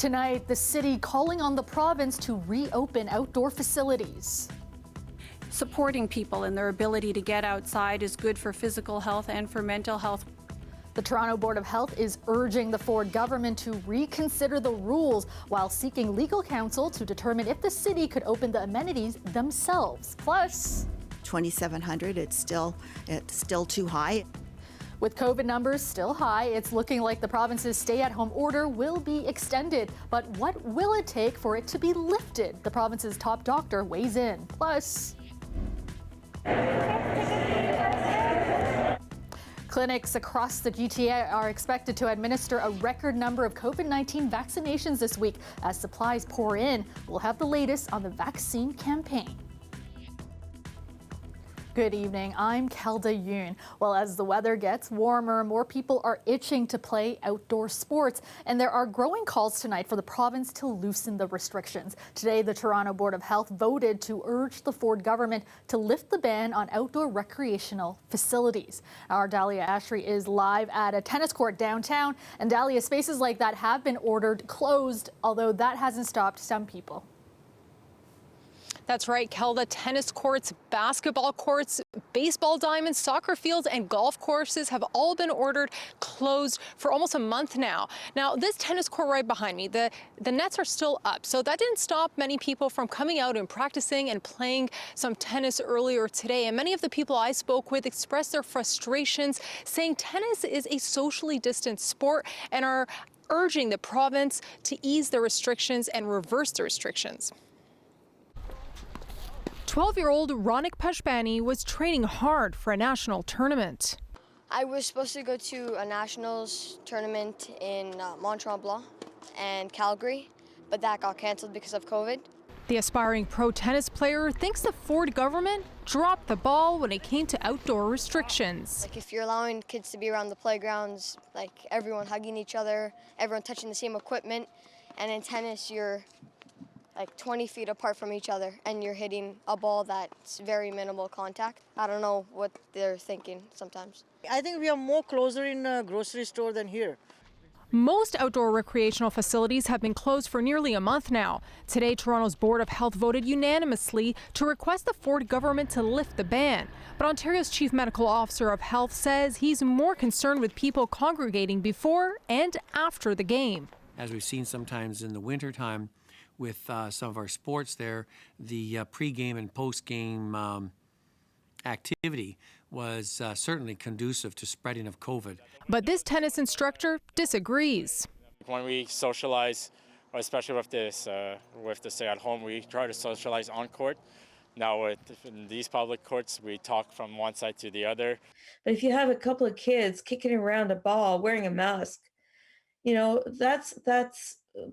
Tonight, the city calling on the province to reopen outdoor facilities. Supporting people in their ability to get outside is good for physical health and for mental health. The Toronto Board of Health is urging the Ford government to reconsider the rules while seeking legal counsel to determine if the city could open the amenities themselves. Plus, 2,700, it's still too high. with COVID numbers still high, it's looking like the province's stay-at-home order will be extended. But what will it take for it to be lifted? The province's top doctor weighs in. Plus, clinics across the GTA are expected to administer a record number of COVID-19 vaccinations this week as supplies pour in. We'll have the latest on the vaccine campaign. Good evening, I'm Kelda Yoon. Well, as the weather gets warmer, more people are itching to play outdoor sports, and there are growing calls tonight for the province to loosen the restrictions. Today, the Toronto Board of Health voted to urge the Ford government to lift the ban on outdoor recreational facilities. Our Dahlia Ashry is live at a tennis court downtown, and Dahlia, spaces like that have been ordered closed, although that hasn't stopped some people. That's right, Kelda. Tennis courts, basketball courts, baseball diamonds, soccer fields, and golf courses have all been ordered closed for almost a month now. Now, this tennis court right behind me, the nets are still up, so that didn't stop many people from coming out and practicing and playing some tennis earlier today. And many of the people I spoke with expressed their frustrations, saying tennis is a socially distant sport and are urging the province to ease the restrictions and reverse the restrictions. 12-year-old Ronik Pashbani was training hard for a national tournament. I was supposed to go to a nationals tournament in Mont Tremblant and Calgary, but that got canceled because of COVID. The aspiring pro tennis player thinks the Ford government dropped the ball when it came to outdoor restrictions. Like if you're allowing kids to be around the playgrounds, like everyone hugging each other, everyone touching the same equipment, and in tennis you're like 20 feet apart from each other and you're hitting a ball that's very minimal contact. I don't know what they're thinking sometimes. I think we are more closer in a grocery store than here. Most outdoor recreational facilities have been closed for nearly a month now. Today, Toronto's Board of Health voted unanimously to request the Ford government to lift the ban. But Ontario's Chief Medical Officer of Health says he's more concerned with people congregating before and after the game. As we've seen sometimes in the wintertime, with some of our sports there, the pre-game and post-game activity was certainly conducive to spreading of COVID. But this tennis instructor disagrees. When we socialize, especially with the stay at home, we try to socialize on court. Now with these public courts, we talk from one side to the other. But if you have a couple of kids kicking around a ball, wearing a mask, you know,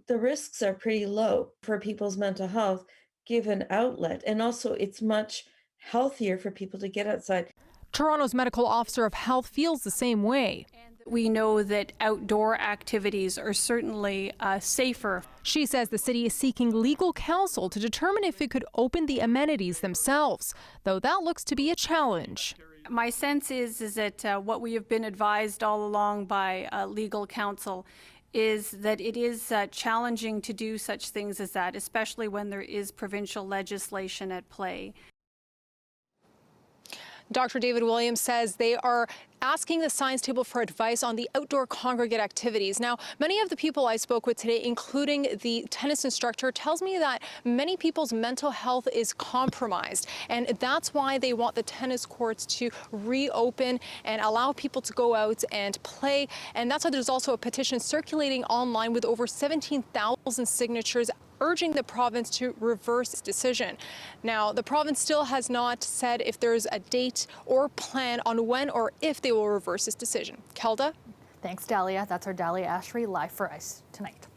the risks are pretty low for people's mental health. Give an outlet, and also it's much healthier for people to get outside. Toronto's Medical Officer of Health feels the same way. We know that outdoor activities are certainly safer. She says the city is seeking legal counsel to determine if it could open the amenities themselves, though that looks to be a challenge. My sense is that what we have been advised all along by legal counsel is that it is challenging to do such things as that, especially when there is provincial legislation at play. Dr. David Williams says they are asking the science table for advice on the outdoor congregate activities. Now, many of the people I spoke with today, including the tennis instructor, tells me that many people's mental health is compromised, and that's why they want the tennis courts to reopen and allow people to go out and play. And that's why there's also a petition circulating online with over 17,000 signatures urging the province to reverse its decision. Now, the province still has not said if there's a date or plan on when or if they will reverse this decision. Kelda? Thanks, Dahlia. That's our Dahlia Ashry live for us tonight.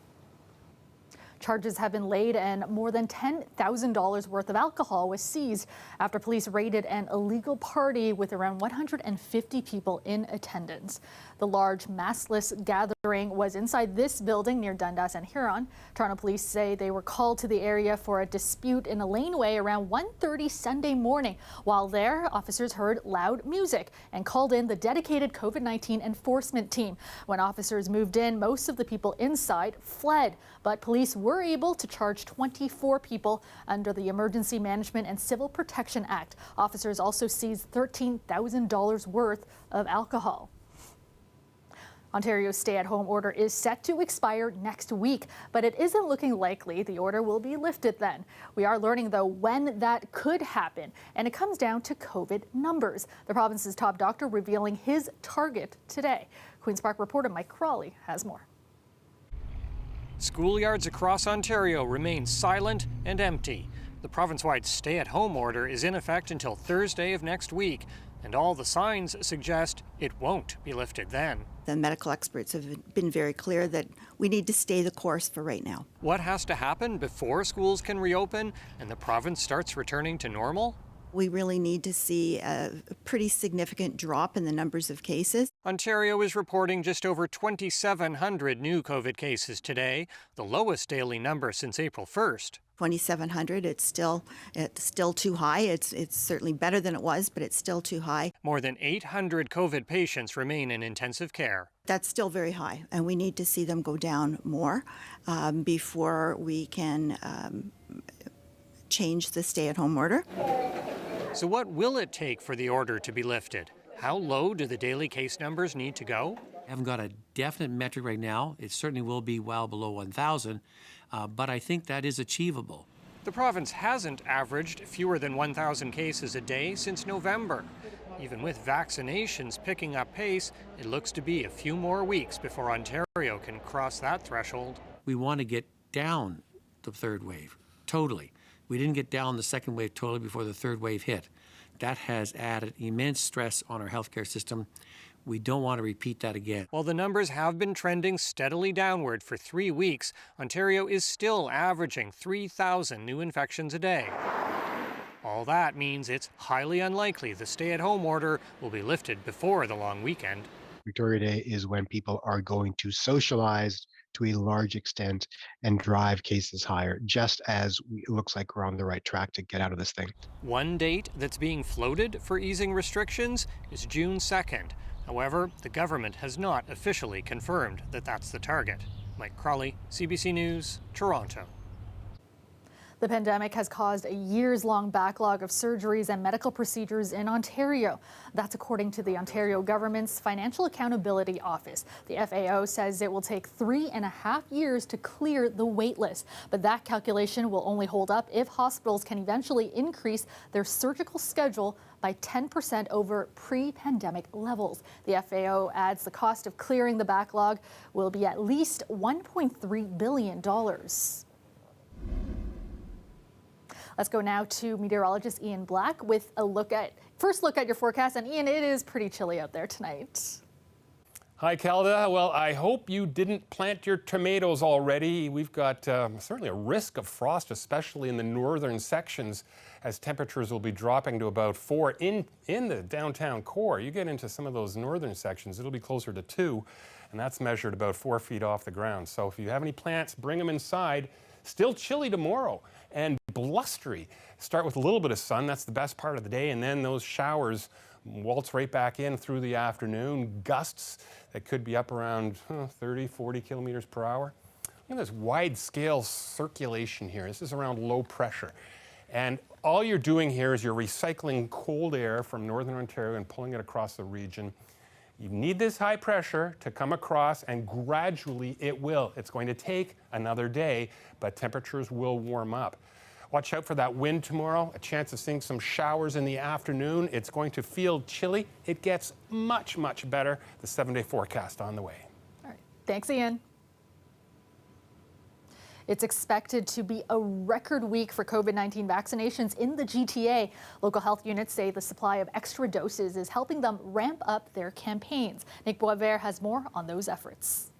Charges have been laid and more than $10,000 worth of alcohol was seized after police raided an illegal party with around 150 people in attendance. The large maskless gathering was inside this building near Dundas and Huron. Toronto police say they were called to the area for a dispute in a laneway around 1:30 Sunday morning. While there, officers heard loud music and called in the dedicated COVID-19 enforcement team. When officers moved in, most of the people inside fled, but police were able to charge 24 people under the Emergency Management and Civil Protection Act. Officers also seized $13,000 worth of alcohol. Ontario's stay-at-home order is set to expire next week, but it isn't looking likely the order will be lifted then. We are learning, though, when that could happen, and it comes down to COVID numbers. The province's top doctor revealing his target today. Queen's Park reporter Mike Crawley has more. Schoolyards across Ontario remain silent and empty. The province-wide stay-at-home order is in effect until Thursday of next week, and all the signs suggest it won't be lifted then. The medical experts have been very clear that we need to stay the course for right now. What has to happen before schools can reopen and the province starts returning to normal? We really need to see a pretty significant drop in the numbers of cases. Ontario is reporting just over 2,700 new COVID cases today, the lowest daily number since April 1st. 2,700, it's still too high. It's certainly better than it was, but it's still too high. More than 800 COVID patients remain in intensive care. That's still very high, and we need to see them go down more before we can change the stay-at-home order. So what will it take for the order to be lifted? How low do the daily case numbers need to go? I haven't got a definite metric right now. It certainly will be well below 1,000, but I think that is achievable. The province hasn't averaged fewer than 1,000 cases a day since November. Even with vaccinations picking up pace, it looks to be a few more weeks before Ontario can cross that threshold. We want to get down the third wave, totally. We didn't get down the second wave totally before the third wave hit. That has added immense stress on our healthcare system. We don't want to repeat that again. While the numbers have been trending steadily downward for 3 weeks, Ontario is still averaging 3,000 new infections a day. All that means it's highly unlikely the stay-at-home order will be lifted before the long weekend. Victoria Day is when people are going to socialize to a large extent and drive cases higher, just as it looks like we're on the right track to get out of this thing. One date that's being floated for easing restrictions is June 2nd. However, the government has not officially confirmed that that's the target. Mike Crawley, CBC News, Toronto. The pandemic has caused a years-long backlog of surgeries and medical procedures in Ontario. That's according to the Ontario government's Financial Accountability Office. The FAO says it will take 3.5 years to clear the wait list, but that calculation will only hold up if hospitals can eventually increase their surgical schedule by 10% over pre-pandemic levels. The FAO adds the cost of clearing the backlog will be at least $1.3 billion. Let's go now to meteorologist Ian Black with a first look at your forecast. And Ian, it is pretty chilly out there tonight. Hi, Kelda. Well, I hope you didn't plant your tomatoes already. We've got certainly a risk of frost, especially in the northern sections, as temperatures will be dropping to about 4 in the downtown core. You get into some of those northern sections, it'll be closer to 2, and that's measured about 4 feet off the ground. So if you have any plants, bring them inside. Still chilly tomorrow and blustery. Start with a little bit of sun, that's the best part of the day, and then those showers waltz right back in through the afternoon. Gusts that could be up around 30, 40 kilometers per hour. Look at this wide scale circulation here. This is around low pressure. And all you're doing here is you're recycling cold air from northern Ontario and pulling it across the region. You need this high pressure to come across, and gradually it will. It's going to take another day, but temperatures will warm up. Watch out for that wind tomorrow, a chance of seeing some showers in the afternoon. It's going to feel chilly. It gets much, much better. The 7-day forecast on the way. All right. Thanks, Ian. It's expected to be a record week for COVID-19 vaccinations in the GTA. Local health units say the supply of extra doses is helping them ramp up their campaigns. Nick Boisvert has more on those efforts.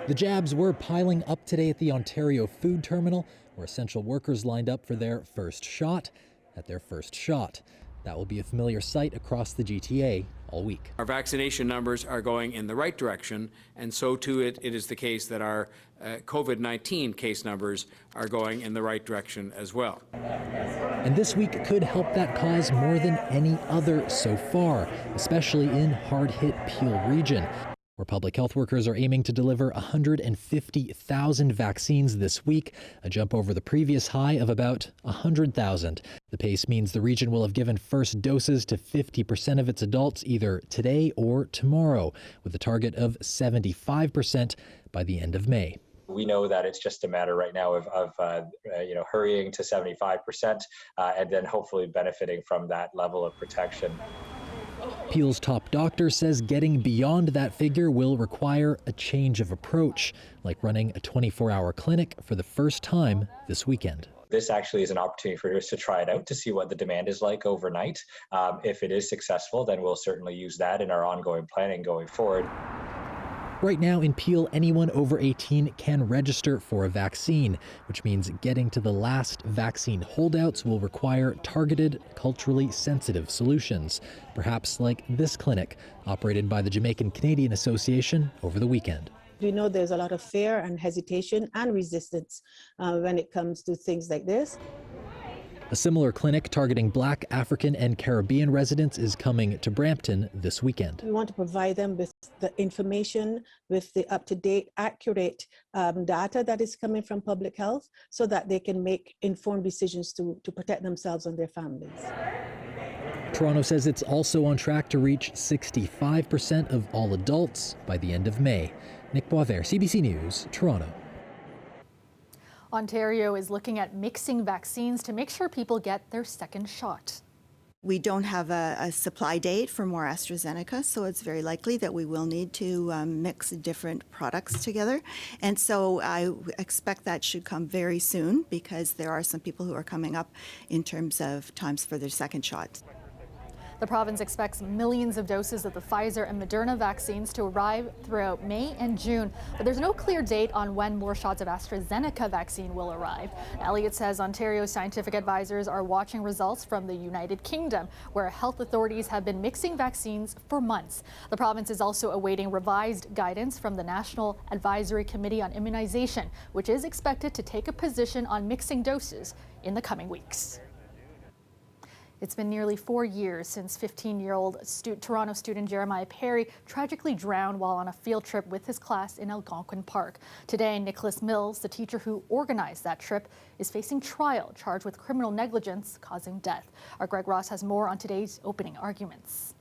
The jabs were piling up today at the Ontario Food Terminal, where essential workers lined up for their first shot at their first shot. That will be a familiar sight across the GTA all week. Our vaccination numbers are going in the right direction, and so too it is the case that our COVID-19 case numbers are going in the right direction as well. And this week could help that cause more than any other so far, especially in hard-hit Peel region, where public health workers are aiming to deliver 150,000 vaccines this week, a jump over the previous high of about 100,000. The pace means the region will have given first doses to 50% of its adults either today or tomorrow, with a target of 75% by the end of May. We know that it's just a matter right now of hurrying to 75% and then hopefully benefiting from that level of protection. Peel's top doctor says getting beyond that figure will require a change of approach, like running a 24-hour clinic for the first time this weekend. This actually is an opportunity for us to try it out to see what the demand is like overnight. If it is successful, then we'll certainly use that in our ongoing planning going forward. Right now in Peel, anyone over 18 can register for a vaccine, which means getting to the last vaccine holdouts will require targeted, culturally sensitive solutions, perhaps like this clinic, operated by the Jamaican Canadian Association over the weekend. We know there's a lot of fear and hesitation and resistance when it comes to things like this. A similar clinic targeting Black, African, and Caribbean residents is coming to Brampton this weekend. We want to provide them with the information, with the up-to-date, accurate data that is coming from public health so that they can make informed decisions to protect themselves and their families. Toronto says it's also on track to reach 65% of all adults by the end of May. Nick Boisvert, CBC News, Toronto. Ontario is looking at mixing vaccines to make sure people get their second shot. We don't have a supply date for more AstraZeneca, so it's very likely that we will need to mix different products together. And so I expect that should come very soon because there are some people who are coming up in terms of times for their second shot. The province expects millions of doses of the Pfizer and Moderna vaccines to arrive throughout May and June, but there's no clear date on when more shots of AstraZeneca vaccine will arrive. Elliott says Ontario's scientific advisors are watching results from the United Kingdom, where health authorities have been mixing vaccines for months. The province is also awaiting revised guidance from the National Advisory Committee on Immunization, which is expected to take a position on mixing doses in the coming weeks. It's been nearly 4 years since 15-year-old Toronto student Jeremiah Perry tragically drowned while on a field trip with his class in Algonquin Park. Today, Nicholas Mills, the teacher who organized that trip, is facing trial, charged with criminal negligence causing death. Our Greg Ross has more on today's opening arguments.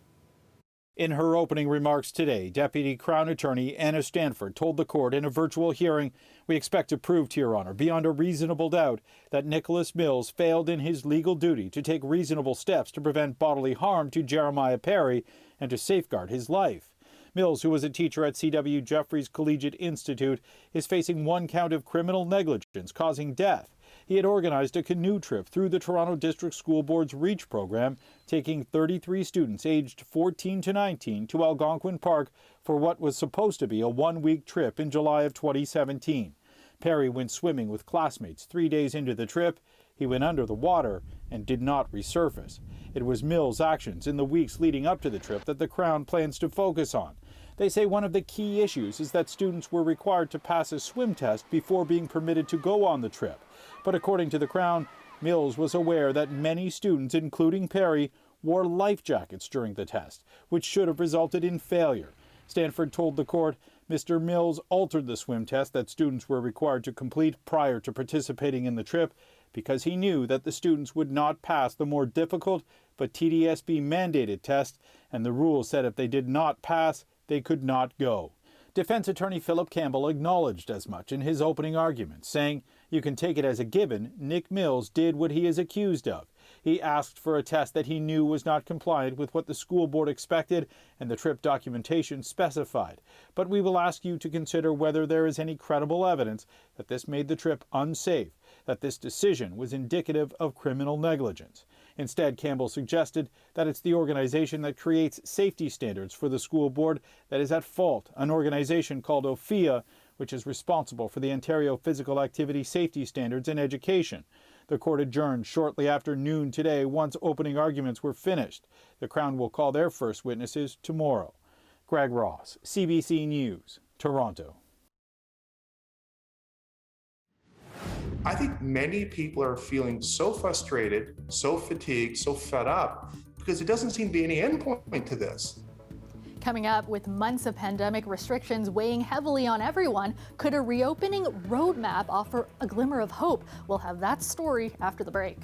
In her opening remarks today, Deputy Crown Attorney Anna Stanford told the court in a virtual hearing, "We expect to prove to Your Honor, beyond a reasonable doubt, that Nicholas Mills failed in his legal duty to take reasonable steps to prevent bodily harm to Jeremiah Perry and to safeguard his life." Mills, who was a teacher at C.W. Jeffries Collegiate Institute, is facing one count of criminal negligence causing death. He had organized a canoe trip through the Toronto District School Board's REACH program, taking 33 students aged 14 to 19 to Algonquin Park for what was supposed to be a one-week trip in July of 2017. Perry went swimming with classmates 3 days into the trip. He went under the water and did not resurface. It was Mills' actions in the weeks leading up to the trip that the Crown plans to focus on. They say one of the key issues is that students were required to pass a swim test before being permitted to go on the trip. But according to the Crown, Mills was aware that many students, including Perry, wore life jackets during the test, which should have resulted in failure. Stanford told the court Mr. Mills altered the swim test that students were required to complete prior to participating in the trip because he knew that the students would not pass the more difficult but TDSB mandated test, and the rule said if they did not pass, they could not go. Defense attorney Philip Campbell acknowledged as much in his opening argument, saying, "You can take it as a given, Nick Mills did what he is accused of. He asked for a test that he knew was not compliant with what the school board expected and the trip documentation specified. But we will ask you to consider whether there is any credible evidence that this made the trip unsafe, that this decision was indicative of criminal negligence." Instead, Campbell suggested that it's the organization that creates safety standards for the school board that is at fault, an organization called OFIA, which is responsible for the Ontario Physical Activity Safety Standards in education. The court adjourned shortly after noon today once opening arguments were finished. The Crown will call their first witnesses tomorrow. Greg Ross, CBC News, Toronto. I think many people are feeling so frustrated, so fatigued, so fed up, because it doesn't seem to be any endpoint to this. Coming up, with months of pandemic restrictions weighing heavily on everyone, could a reopening roadmap offer a glimmer of hope? We'll have that story after the break.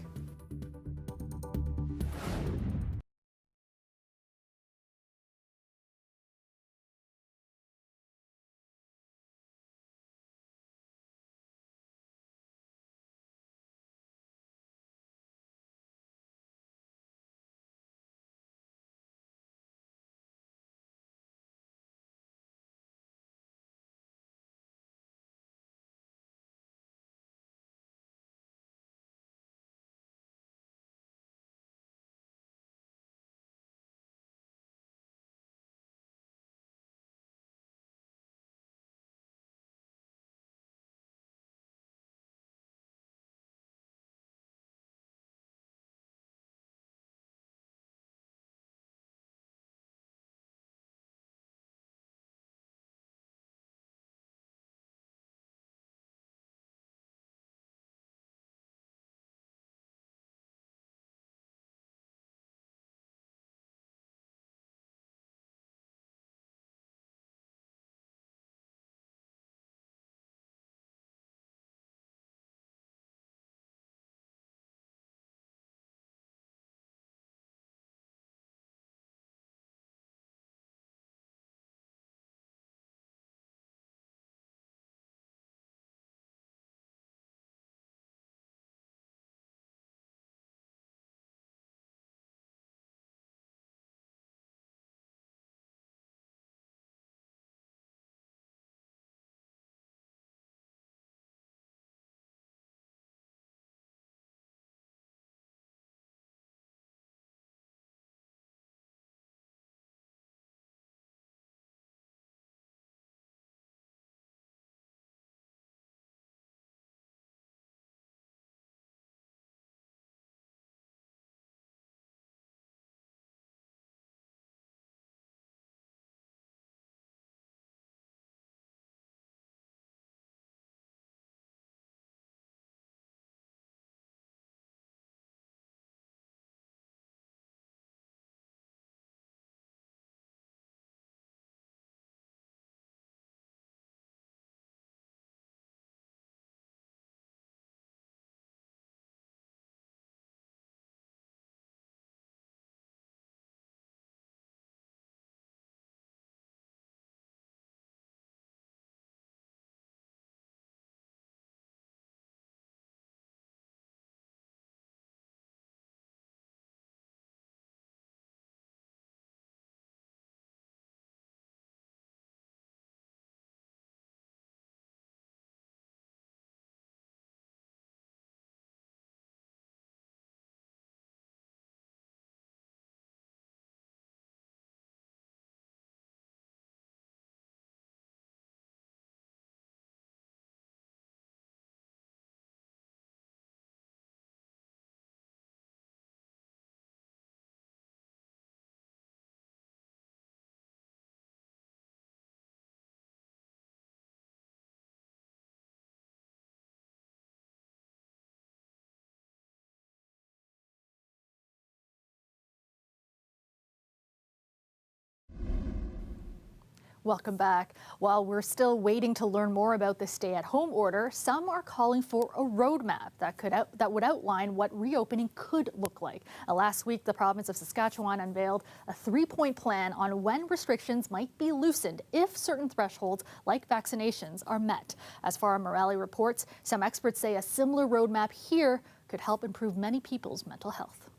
Welcome back. While we're still waiting to learn more about the stay-at-home order, some are calling for a roadmap that would outline what reopening could look like. Last week, the province of Saskatchewan unveiled a three-point plan on when restrictions might be loosened if certain thresholds, like vaccinations, are met. As Farah Morali reports, some experts say a similar roadmap here could help improve many people's mental health.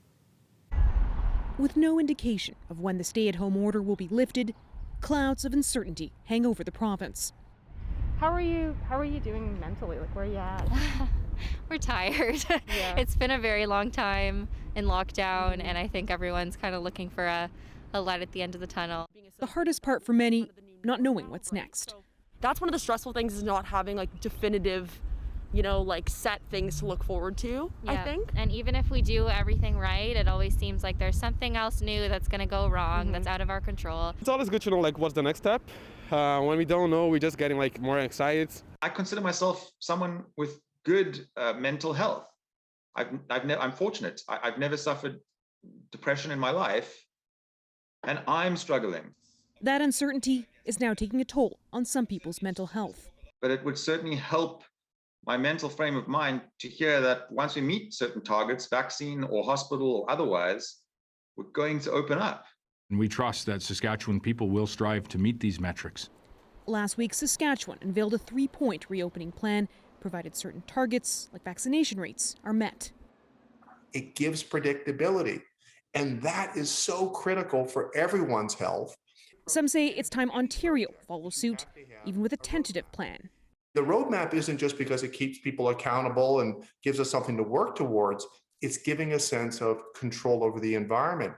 With no indication of when the stay-at-home order will be lifted, clouds of uncertainty hang over the province. How are you doing mentally? Like, where are you at? We're tired. Yeah. It's been a very long time in lockdown, and I think everyone's kind of looking for a light at the end of the tunnel. The hardest part for many, not knowing what's next. that's one of the stressful things, is not having like definitive, you know, like set things to look forward to, I think. And even if we do everything right, it always seems like there's something else new that's going to go wrong, that's out of our control. It's always good to know like what's the next step. When we don't know, we're just getting like more excited. I consider myself someone with good mental health. I'm fortunate. I've never suffered depression in my life, and I'm struggling. That uncertainty is now taking a toll on some people's mental health. But it would certainly help my mental frame of mind to hear that once we meet certain targets, vaccine or hospital or otherwise, we're going to open up. And we trust that Saskatchewan people will strive to meet these metrics. Last week, Saskatchewan unveiled a 3-point reopening plan, provided certain targets, like vaccination rates, are met. It gives predictability, and that is so critical for everyone's health. Some say it's time Ontario follows suit, even with a tentative plan. The roadmap isn't just because it keeps people accountable and gives us something to work towards. It's giving a sense of control over the environment.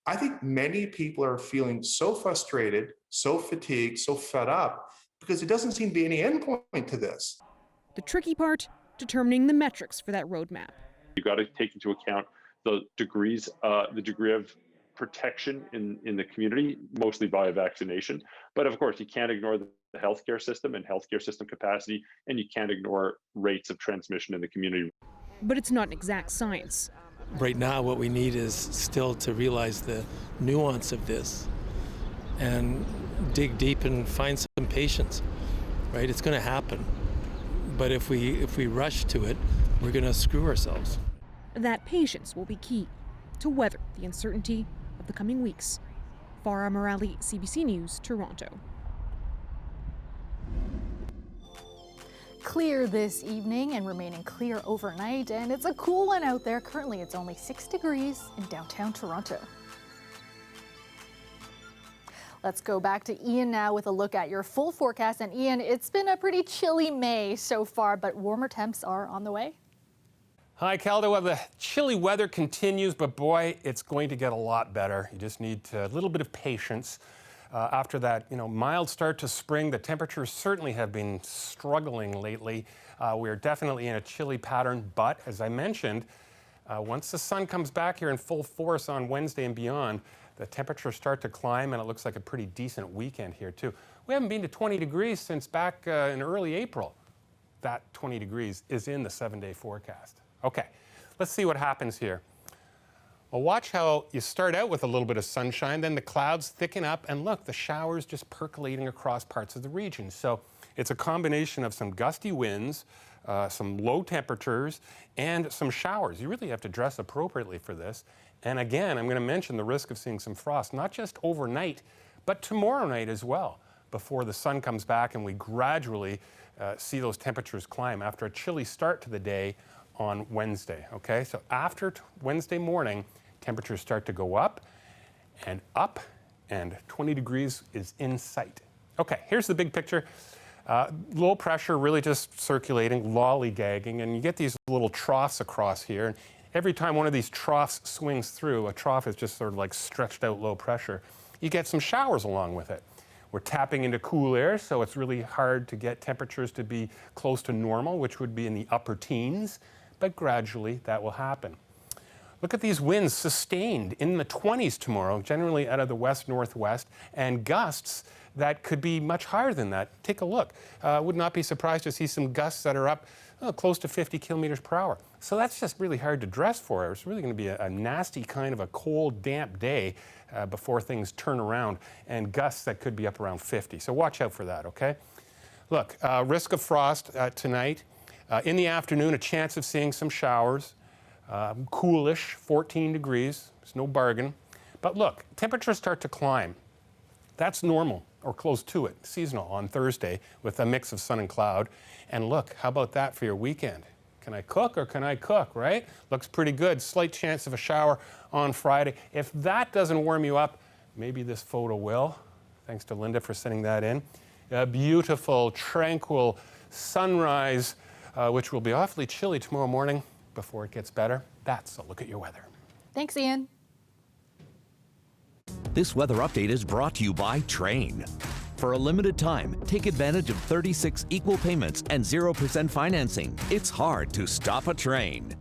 I think many people are feeling so frustrated, so fatigued, so fed up, because it doesn't seem to be any endpoint to this. The tricky part, determining the metrics for that roadmap. You've got to take into account the degree of protection in the community, mostly via vaccination. But of course, you can't ignore the healthcare system and healthcare system capacity, and you can't ignore rates of transmission in the community. But it's not an exact science. Right now, what we need is still to realize the nuance of this and dig deep and find some patience, right? It's going to happen. But if we rush to it, we're going to screw ourselves. That patience will be key to weather the uncertainty of the coming weeks. Farah Morali, CBC News, Toronto. Clear this evening and remaining clear overnight, and it's a cool one out there. Currently, it's only 6 degrees in downtown Toronto. Let's go back to Ian now with a look at your full forecast. And Ian, it's been a pretty chilly May so far, but warmer temps are on the way. Hi, Calda. Well, the chilly weather continues, but boy, it's going to get a lot better. You just need a little bit of patience. After that, mild start to spring, the temperatures certainly have been struggling lately. We're definitely in a chilly pattern, but as I mentioned, once the sun comes back here in full force on Wednesday and beyond, the temperatures start to climb, and it looks like a pretty decent weekend here, too. We haven't been to 20 degrees since back in early April. That 20 degrees is in the 7-day forecast. Okay, let's see what happens here. Well, watch how you start out with a little bit of sunshine, then the clouds thicken up, and look, the showers just percolating across parts of the region. So it's a combination of some gusty winds, some low temperatures, and some showers. You really have to dress appropriately for this. And again, I'm going to mention the risk of seeing some frost, not just overnight, but tomorrow night as well, before the sun comes back and we gradually see those temperatures climb after a chilly start to the day on Wednesday, okay? So after Wednesday morning, temperatures start to go up, and 20 degrees is in sight. Okay, here's the big picture. Low pressure really just circulating, lollygagging, and you get these little troughs across here. And every time one of these troughs swings through, a trough is just sort of like stretched out low pressure, you get some showers along with it. We're tapping into cool air, so it's really hard to get temperatures to be close to normal, which would be in the upper teens, but gradually that will happen. Look at these winds sustained in the 20s tomorrow, generally out of the west-northwest, and gusts that could be much higher than that. Take a look. Would not be surprised to see some gusts that are up close to 50 kilometers per hour. So that's just really hard to dress for. It's really going to be a nasty kind of a cold, damp day before things turn around, and gusts that could be up around 50. So watch out for that, okay? Look, risk of frost tonight. In the afternoon, a chance of seeing some showers. Coolish, 14 degrees. It's no bargain. But look, temperatures start to climb. That's normal, or close to it, seasonal on Thursday with a mix of sun and cloud. And look, how about that for your weekend? Can I cook or can I cook, right? Looks pretty good. Slight chance of a shower on Friday. If that doesn't warm you up, maybe this photo will. Thanks to Linda for sending that in. A beautiful, tranquil sunrise, which will be awfully chilly tomorrow morning before it gets better. That's a look at your weather. Thanks, Ian. This weather update is brought to you by Train. For a limited time, take advantage of 36 equal payments and 0% financing. It's hard to stop a train.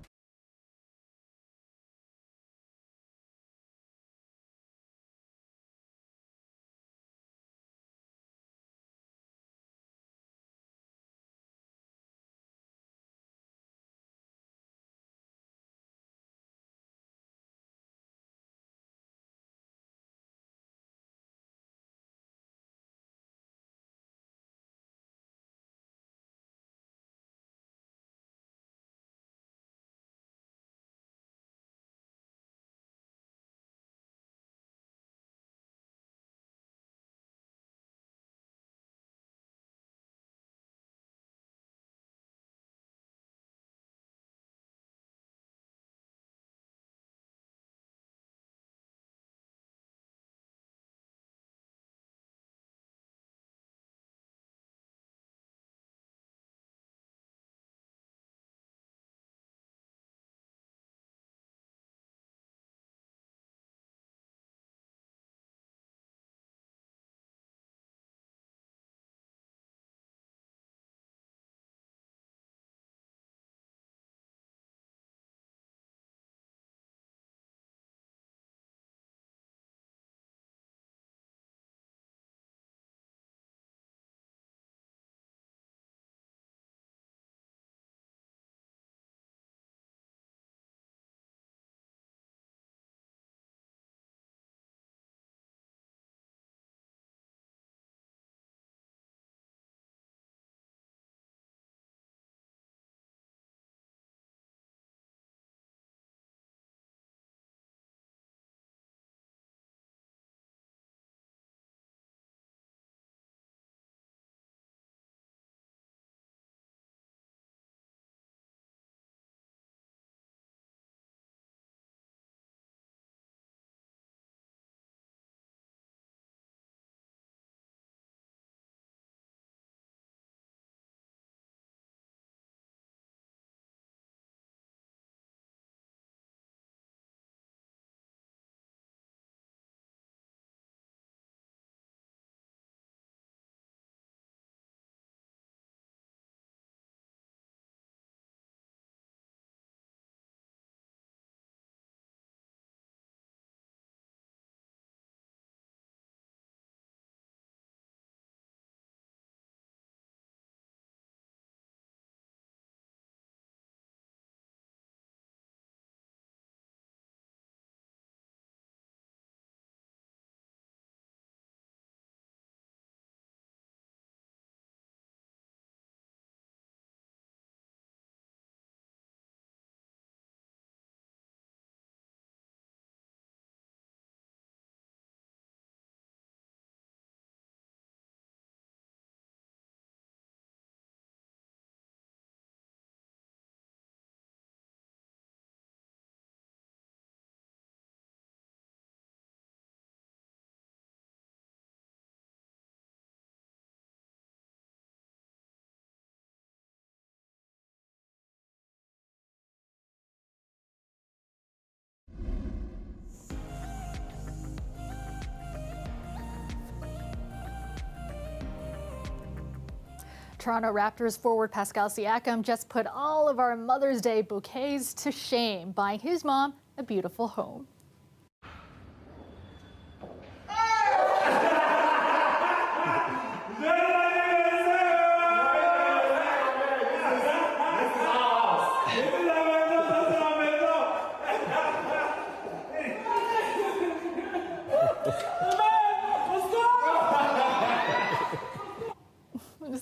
Toronto Raptors forward Pascal Siakam just put all of our Mother's Day bouquets to shame, buying his mom a beautiful home.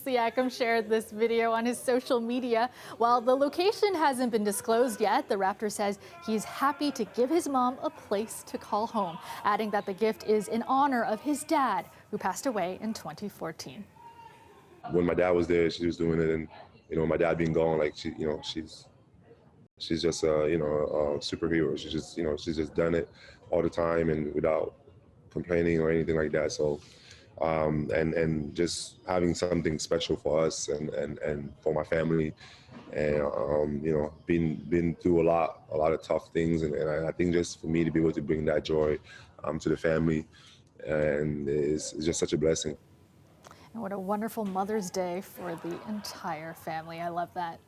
Siakam shared this video on his social media. While the location hasn't been disclosed yet, the Raptor says he's happy to give his mom a place to call home, adding that the gift is in honor of his dad, who passed away in 2014. When my dad was there, she was doing it, and my dad being gone, like she's just a superhero. She's just done it all the time and without complaining or anything like that. So. And just having something special for us and for my family, and been through a lot of tough things, and I think just for me to be able to bring that joy to the family, and it's just such a blessing. And what a wonderful Mother's Day for the entire family. I love that.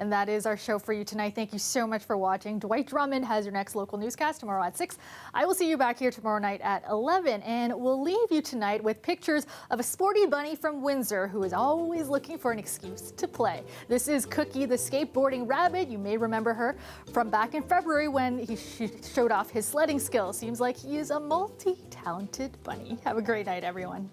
And that is our show for you tonight. Thank you so much for watching. Dwight Drummond has your next local newscast tomorrow at 6. I will see you back here tomorrow night at 11. And we'll leave you tonight with pictures of a sporty bunny from Windsor who is always looking for an excuse to play. This is Cookie the skateboarding rabbit. You may remember her from back in February when she showed off his sledding skills. Seems like he is a multi-talented bunny. Have a great night, everyone.